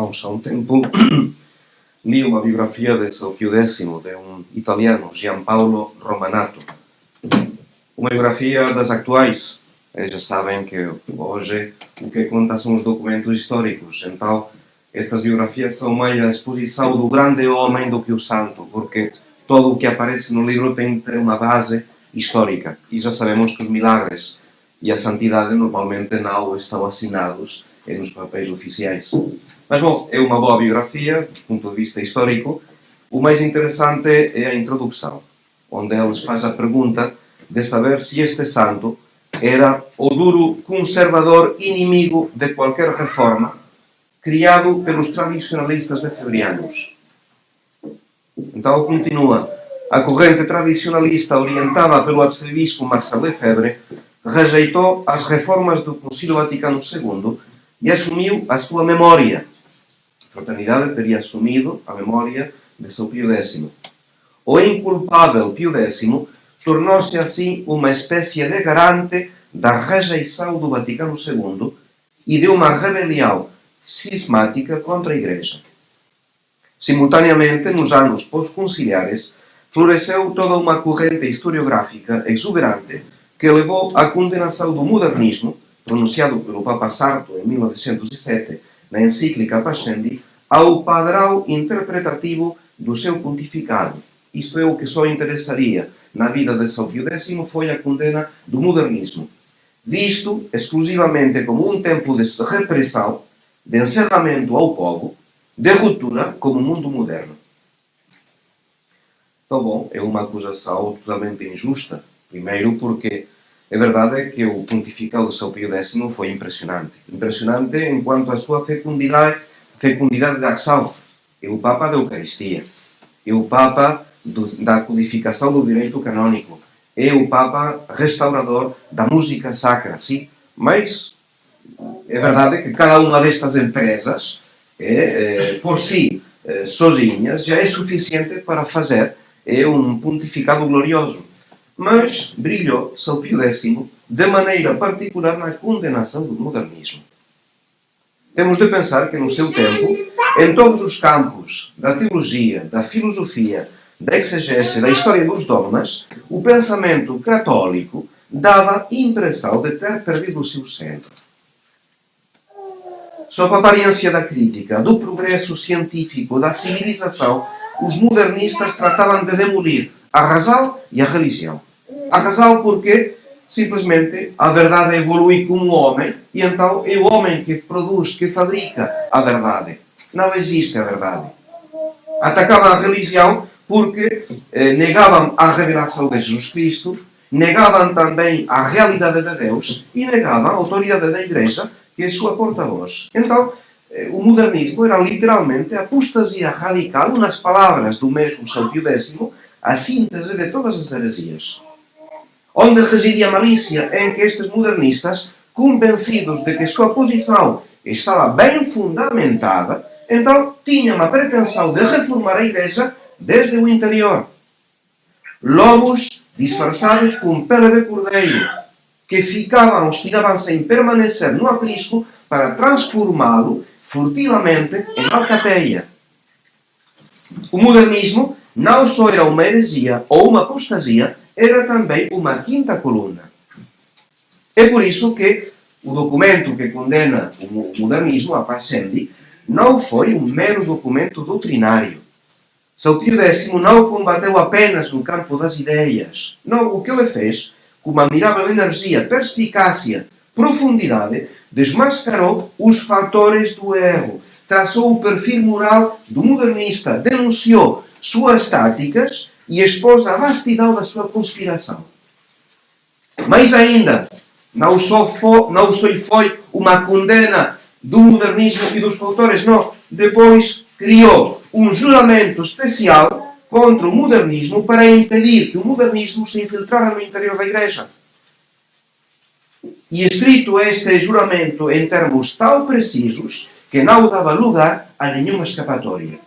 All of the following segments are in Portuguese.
há um tempo, li uma biografia de São Pio X, de um italiano, Giampaolo Romanato. Uma biografia das atuais. Eles já sabem que hoje o que conta são os documentos históricos. Então, estas biografias são mais a exposição do grande homem do que o santo, porque todo o que aparece no livro tem que ter uma base histórica. E já sabemos que os milagres e a santidade normalmente não estão assinados nos papéis oficiais. Mas, bom, é uma boa biografia, do ponto de vista histórico. O mais interessante é a introdução, onde eles fazem a pergunta de saber se este santo era o duro conservador inimigo de qualquer reforma criado pelos tradicionalistas lefebvrianos. Então continua. A corrente tradicionalista orientada pelo arcebispo Marcel Lefebvre rejeitou as reformas do Concílio Vaticano II e assumiu a sua memória. A fraternidade teria assumido a memória de São Pio X. O inculpável Pio X tornou-se assim uma espécie de garante da rejeição do Vaticano II e de uma rebelião cismática contra a Igreja. Simultaneamente, nos anos pós-conciliares, floresceu toda uma corrente historiográfica exuberante que levou à condenação do modernismo, pronunciado pelo Papa Sarto em 1907, na encíclica Pascendi, ao padrão interpretativo do seu pontificado. Isto é, o que só interessaria na vida de São Pio X foi a condena do modernismo, visto exclusivamente como um tempo de repressão, de encerramento ao povo, de ruptura com o mundo moderno. Então, bom, é uma acusação totalmente injusta. Primeiro porque é verdade que o pontificado de São Pio X foi impressionante. Impressionante enquanto à sua fecundidade de ação. É o Papa da Eucaristia. É o Papa da codificação do direito canônico. É o Papa restaurador da música sacra, sim. Mas é verdade que cada uma destas empresas, por si, sozinhas, já é suficiente para fazer um pontificado glorioso. Mas brilhou São Pio X de maneira particular na condenação do modernismo. Temos de pensar que no seu tempo, em todos os campos da teologia, da filosofia, da exegese, da história dos dogmas, o pensamento católico dava a impressão de ter perdido o seu centro. Sob a aparência da crítica, do progresso científico, da civilização, os modernistas tratavam de demolir a razão e a religião. A razão porque, simplesmente, a verdade evolui como o homem e então é o homem que produz, que fabrica a verdade. Não existe a verdade. Atacavam a religião porque negavam a revelação de Jesus Cristo, negavam também a realidade de Deus e negavam a autoridade da Igreja, que é sua porta-voz. Então, o modernismo era literalmente a apostasia radical, nas palavras do mesmo São Pio X, a síntese de todas as heresias. Onde residia a malícia em que estes modernistas, convencidos de que sua posição estava bem fundamentada, então tinham a pretensão de reformar a Igreja desde o interior. Lobos disfarçados com pele de cordeiro, que ficavam, obstinavam-se em permanecer no aprisco para transformá-lo furtivamente em alcateia. O modernismo não só era uma heresia ou uma apostasia, era também uma quinta coluna. É por isso que o documento que condena o modernismo, a Pascendi, não foi um mero documento doutrinário. São Pio X não combateu apenas no campo das ideias. Não, o que ele fez, com uma admirável energia, perspicácia, profundidade, desmascarou os fatores do erro, traçou o perfil moral do modernista, denunciou suas táticas e expôs a vastidão da sua conspiração. Mas ainda, não só foi uma condena do modernismo e dos autores, não. Depois criou um juramento especial contra o modernismo para impedir que o modernismo se infiltrara no interior da Igreja. E escrito este juramento em termos tão precisos que não dava lugar a nenhuma escapatória.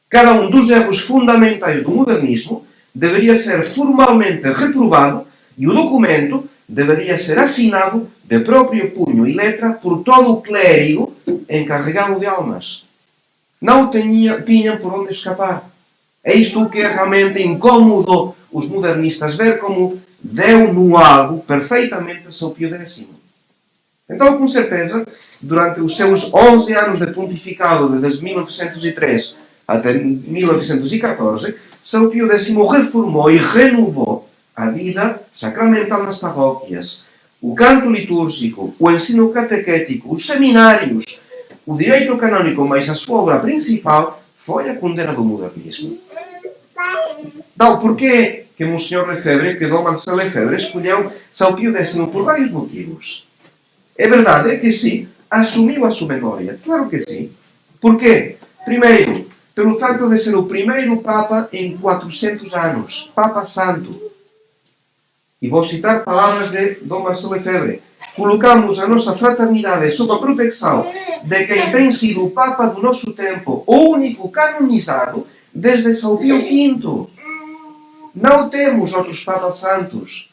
Cada um dos erros fundamentais do modernismo deveria ser formalmente reprovado e o documento deveria ser assinado de próprio punho e letra por todo o clérigo encarregado de almas. Não tinham por onde escapar. É isto que realmente incomodou os modernistas, ver como deu no algo perfeitamente São Pio X. Então, com certeza, durante os seus 11 anos de pontificado, desde 1903 até 1914, São Pio X reformou e renovou a vida sacramental nas paróquias, o canto litúrgico, o ensino catequético, os seminários, o direito canônico, mas a sua obra principal foi a condena do modernismo. Então, porquê que Monsenhor Lefebvre, que Dom Marcelo Lefebvre, escolheu São Pio X por vários motivos? É verdade que sim, assumiu a sua memória. Claro que sim. Porquê? Primeiro, pelo fato de ser o primeiro Papa em 400 anos. Papa Santo. E vou citar palavras de Dom Marcelo Lefebvre. Colocamos a nossa fraternidade sob a proteção de quem tem sido o Papa do nosso tempo, o único canonizado desde São Pio V. Não temos outros Papas Santos.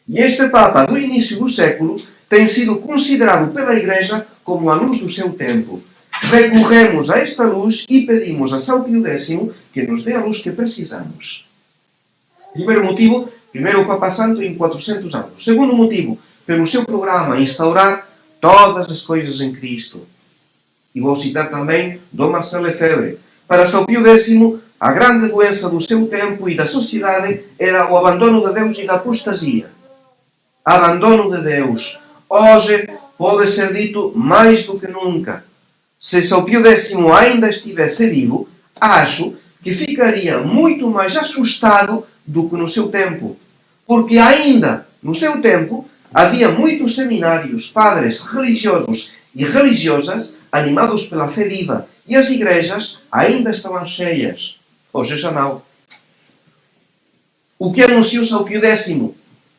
E este Papa, do início do século, tem sido considerado pela Igreja como a luz do seu tempo. Recorremos a esta luz e pedimos a São Pio X que nos dê a luz que precisamos. Primeiro motivo, primeiro Papa Santo em 400 anos. Segundo motivo, pelo seu programa instaurar todas as coisas em Cristo. E vou citar também Dom Marcelo Lefebvre. Para São Pio X, a grande doença do seu tempo e da sociedade era o abandono de Deus e da apostasia. Abandono de Deus. Hoje pode ser dito mais do que nunca. Se São Pio X ainda estivesse vivo, acho que ficaria muito mais assustado do que no seu tempo. Porque ainda, no seu tempo, havia muitos seminários, padres religiosos e religiosas animados pela fé viva, e as igrejas ainda estavam cheias. Hoje já não. O que anunciou São Pio X?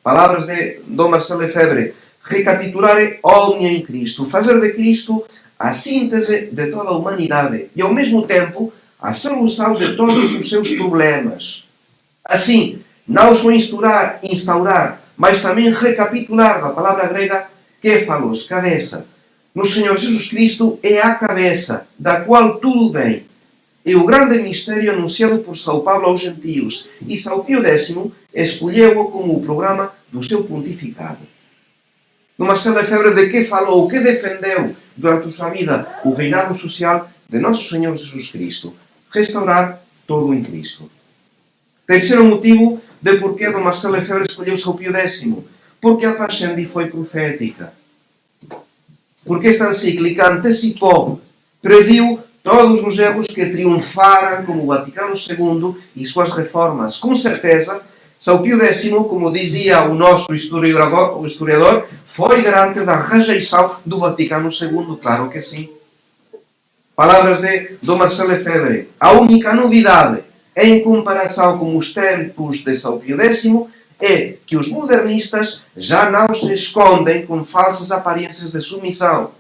Palavras de Dom Marcelo Lefebvre. Recapitulare omnia em Cristo. Fazer de Cristo a síntese de toda a humanidade e, ao mesmo tempo, a solução de todos os seus problemas. Assim, não só instaurar, mas também recapitular da palavra grega kéfalos, cabeça. No Senhor Jesus Cristo é a cabeça, da qual tudo vem. É o grande mistério anunciado por São Paulo aos gentios, e São Pio X escolheu-o como o programa do seu pontificado. Dom Marcelo Lefebvre de que falou, o que defendeu durante a sua vida o reinado social de Nosso Senhor Jesus Cristo? Restaurar todo em Cristo. Terceiro motivo de porquê Dom Marcelo Lefebvre escolheu São Pio X. Porque a Pascendi foi profética. Porque esta encíclica antecipou, previu todos os erros que triunfaram como o Vaticano II e suas reformas. Com certeza, São Pio X, como dizia o nosso historiador, foi garante da rejeição do Vaticano II, claro que sim. Palavras de Dom Marcelo Lefebvre. A única novidade, em comparação com os tempos de São Pio X, é que os modernistas já não se escondem com falsas aparências de submissão,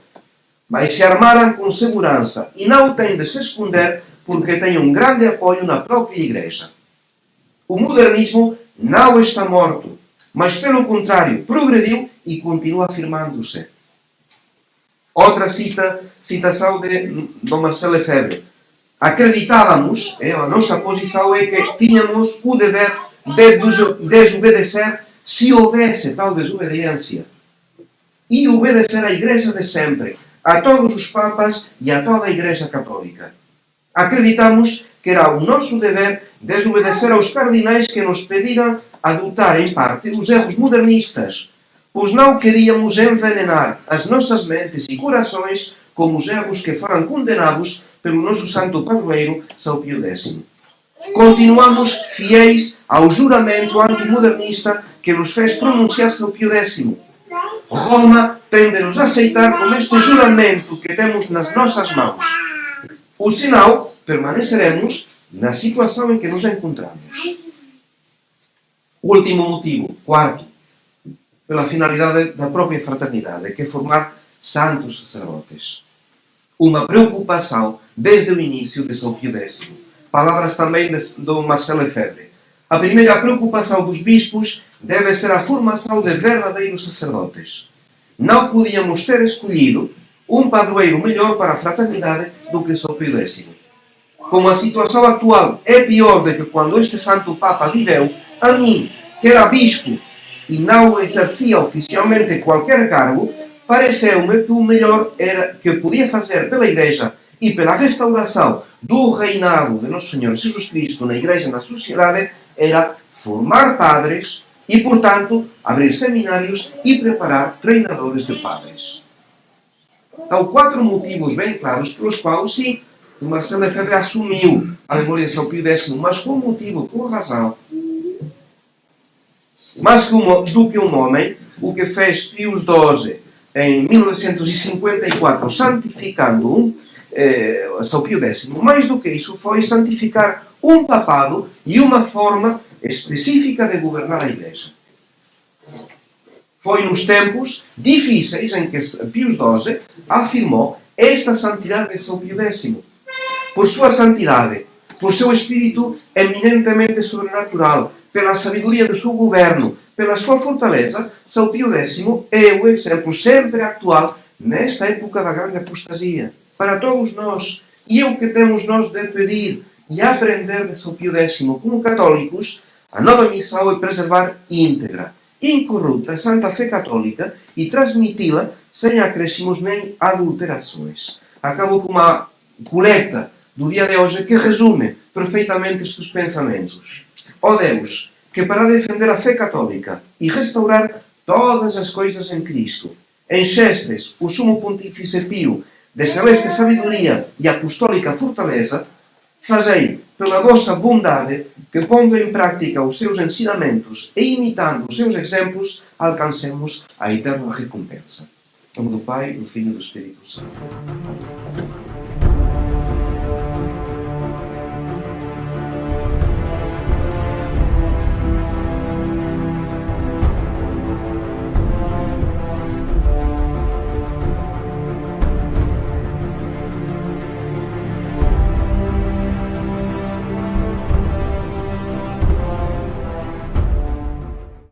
mas se armaram com segurança e não têm de se esconder porque têm um grande apoio na própria Igreja. O modernismo não está morto, mas pelo contrário, progrediu e continua afirmando-se. Outra citação de Dom Marcelo Lefebvre. Acreditávamos, a nossa posição é que tínhamos o dever de desobedecer se houvesse tal desobediência. E obedecer à Igreja de sempre, a todos os papas e a toda a Igreja Católica. Acreditamos que era o nosso dever desobedecer aos cardinais que nos pediram adotar em parte os erros modernistas, pois não queríamos envenenar as nossas mentes e corações com os erros que foram condenados pelo nosso santo padroeiro São Pio X. Continuamos fiéis ao juramento antimodernista que nos fez pronunciar São Pio X. Roma tem de nos aceitar com este juramento que temos nas nossas mãos. Ou senão, permaneceremos na situação em que nos encontramos. Último motivo, quarto, pela finalidade da própria fraternidade, que é formar santos sacerdotes. Uma preocupação desde o início de São Pio X. Palavras também de Dom Marcelo Lefebvre. A primeira preocupação dos bispos deve ser a formação de verdadeiros sacerdotes. Não podíamos ter escolhido um padroeiro melhor para a fraternidade do que São Pio X. Como a situação atual é pior do que quando este Santo Papa viveu, a mim, que era bispo e não exercia oficialmente qualquer cargo, pareceu-me que o melhor era que podia fazer pela Igreja e pela restauração do reinado de Nosso Senhor Jesus Cristo na Igreja e na sociedade era formar padres e, portanto, abrir seminários e preparar treinadores de padres. Há 4 motivos bem claros pelos quais, sim, o Marcelo Lefebvre assumiu a memória de São Pio X, mas com motivo, com razão. Mais do que um homem, o que fez Pio XII em 1954, santificando São Pio X, mais do que isso, foi santificar um papado e uma forma específica de governar a Igreja. Foi nos tempos difíceis em que Pio XII afirmou esta santidade de São Pio X. Por sua santidade, por seu espírito eminentemente sobrenatural, pela sabedoria do seu governo, pela sua fortaleza, São Pio X é o exemplo sempre atual nesta época da grande apostasia. Para todos nós, e é o que temos nós de pedir e aprender de São Pio X como católicos, a nova missão é preservar íntegra, incorrupta a Santa Fé Católica e transmiti-la sem acréscimos nem adulterações. Acabo com uma coleta do dia de hoje que resume perfeitamente estes pensamentos. Ó Deus, que para defender a fé católica e restaurar todas as coisas em Cristo, enchestes o Sumo Pontífice Pio de celeste sabedoria e apostólica fortaleza, fazei pela vossa bondade que, pondo em prática os seus ensinamentos e imitando os seus exemplos, alcancemos a eterna recompensa. Em nome do Pai, do Filho e do Espírito Santo.